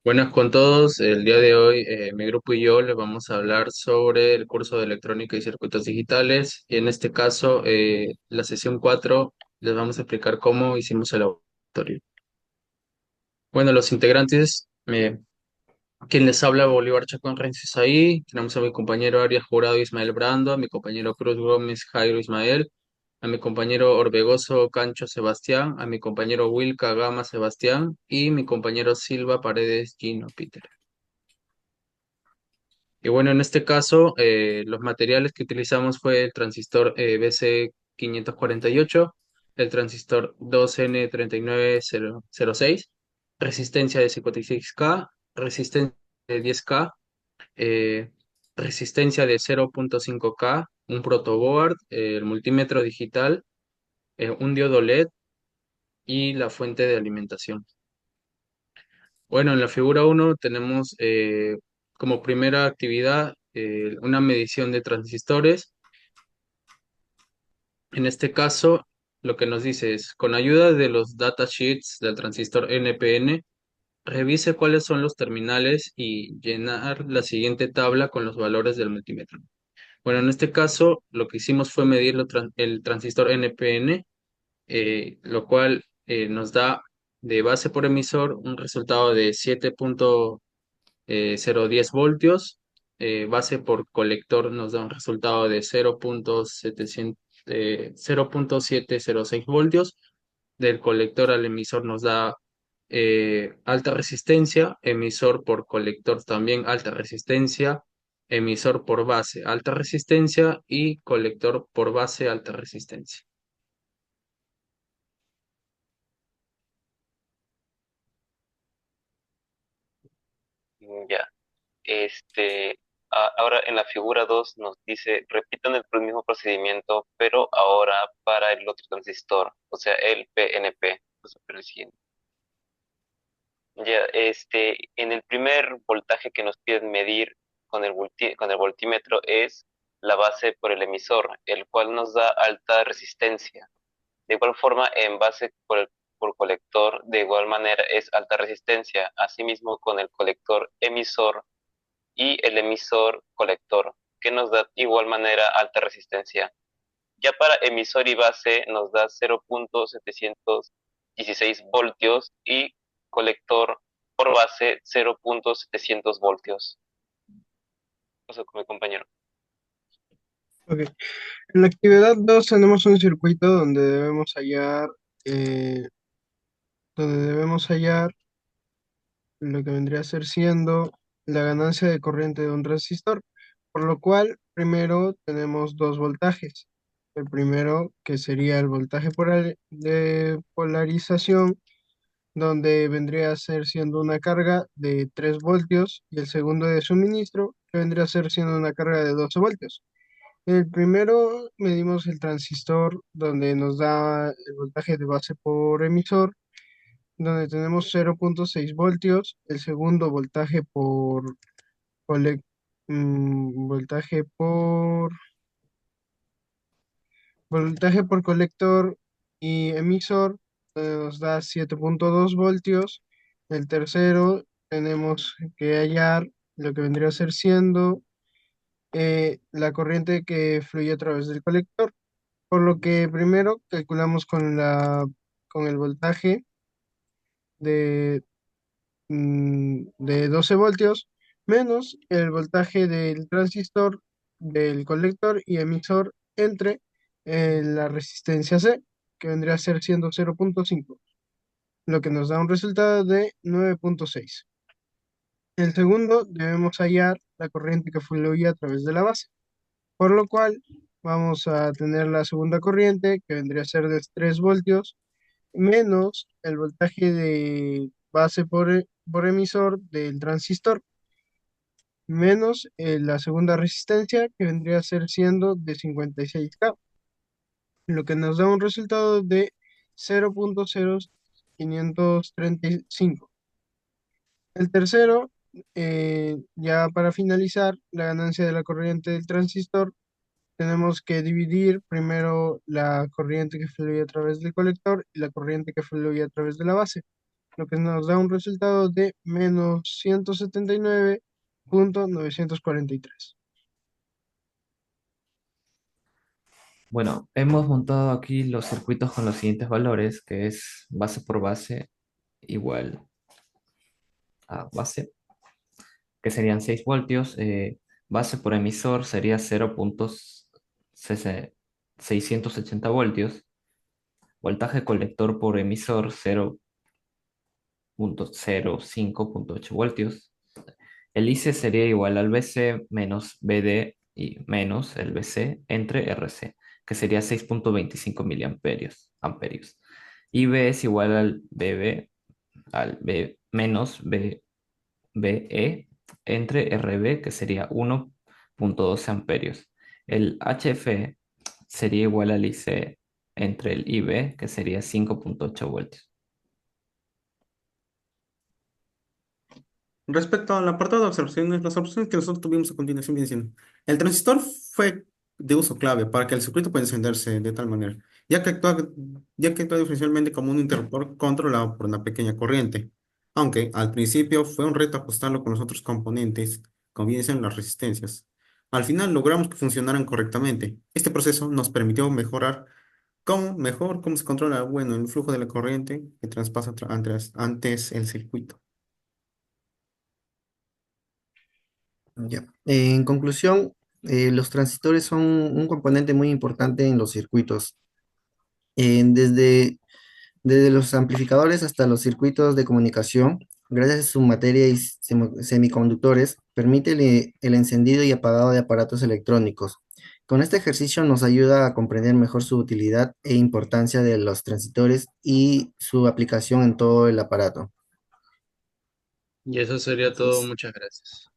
Buenas con todos. El día de hoy, mi grupo y yo les vamos a hablar sobre el curso de electrónica y circuitos digitales. Y en este caso, la sesión 4, les vamos a explicar cómo hicimos el laboratorio. Bueno, los integrantes, quien les habla, Bolívar Chacón Rensis ahí. Tenemos a mi compañero Arias Jurado Ismael Brando, a mi compañero Cruz Gómez Jairo Ismael, a mi compañero Orbegoso Cancho Sebastián, a mi compañero Wilca Gama Sebastián y mi compañero Silva Paredes Gino Peter. Y bueno, en este caso, los materiales que utilizamos fue el transistor BC548, el transistor 2N39006, resistencia de 56K, resistencia de 10K, eh, resistencia de 0.5K, un protoboard, el multímetro digital, un diodo LED y la fuente de alimentación. Bueno, en la figura uno tenemos como primera actividad una medición de transistores. En este caso, lo que nos dice es, con ayuda de los datasheets del transistor NPN, revise cuáles son los terminales y llenar la siguiente tabla con los valores del multímetro. Bueno, en este caso, lo que hicimos fue medir el transistor NPN, lo cual nos da de base por emisor un resultado de 0.10 voltios. Base por colector nos da un resultado de 0.706 voltios. Del colector al emisor nos da alta resistencia, emisor por colector también alta resistencia, emisor por base alta resistencia y colector por base alta resistencia. Ya, este, ahora en la figura 2 nos dice, repitan el mismo procedimiento, pero ahora para el otro transistor, o sea, el PNP. Vamos a ver el siguiente. Ya, en el primer voltaje que nos piden medir con el voltímetro es la base por el emisor, el cual nos da alta resistencia. De igual forma, en base por colector, de igual manera es alta resistencia. Asimismo, con el colector emisor y el emisor colector, que nos da igual manera alta resistencia. Ya para emisor y base nos da 0.716 voltios y colector por base 0.700 voltios. Eso con mi compañero. Ok. En la actividad 2 tenemos un circuito eh, donde debemos hallar lo que vendría a ser siendo la ganancia de corriente de un resistor, por lo cual primero tenemos dos voltajes. El primero, que sería el voltaje de polarización, donde vendría a ser siendo una carga de 3 voltios, y el segundo de suministro, que vendría a ser siendo una carga de 12 voltios. El primero medimos el transistor donde nos da el voltaje de base por emisor, donde tenemos 0.6 voltios. El segundo cole- voltaje por colector y emisor, nos da 7.2 voltios. El tercero tenemos que hallar lo que vendría a ser siendo la corriente que fluye a través del colector. Por lo que primero calculamos con el voltaje de, de 12 voltios menos el voltaje del transistor, del colector y emisor entre la resistencia C, que vendría a ser siendo 0.5, lo que nos da un resultado de 9.6. El segundo, debemos hallar la corriente que fluye a través de la base, por lo cual vamos a tener la segunda corriente, que vendría a ser de 3 voltios, menos el voltaje de base por emisor del transistor, menos la segunda resistencia, que vendría a ser siendo de 56K, lo que nos da un resultado de 0.0535. El tercero, ya para finalizar, la ganancia de la corriente del transistor, tenemos que dividir primero la corriente que fluye a través del colector y la corriente que fluye a través de la base. lo que nos da un resultado de menos 179.943. Bueno, hemos montado aquí los circuitos con los siguientes valores, que es base por base igual a base, que serían 6 voltios. Base por emisor sería 0.680 voltios. Voltaje colector por emisor 0.05.8 voltios. El IC sería igual al BC menos BD y menos el BC entre RC, que sería 6.25 miliamperios. Amperios. Y B es igual al BB, al B menos BE entre RB, que sería 1.12 amperios. El HF sería igual al IC entre el IB, que sería 5.8 voltios. Respecto al apartado de observaciones, las observaciones que nosotros tuvimos a continuación vienen siendo, el transistor fue de uso clave para que el circuito pueda encenderse de tal manera, ya que actúa diferencialmente como un interruptor controlado por una pequeña corriente, aunque al principio fue un reto ajustarlo con los otros componentes, como bien sean las resistencias. Al final logramos que funcionaran correctamente. Este proceso nos permitió mejorar cómo se controla, bueno, el flujo de la corriente que traspasa antes el circuito. Ya. En conclusión, los transistores son un componente muy importante en los circuitos. Desde los amplificadores hasta los circuitos de comunicación, gracias a su materia y semiconductores, permite el encendido y apagado de aparatos electrónicos. Con este ejercicio nos ayuda a comprender mejor su utilidad e importancia de los transistores y su aplicación en todo el aparato. Y eso sería todo. Entonces, Muchas gracias.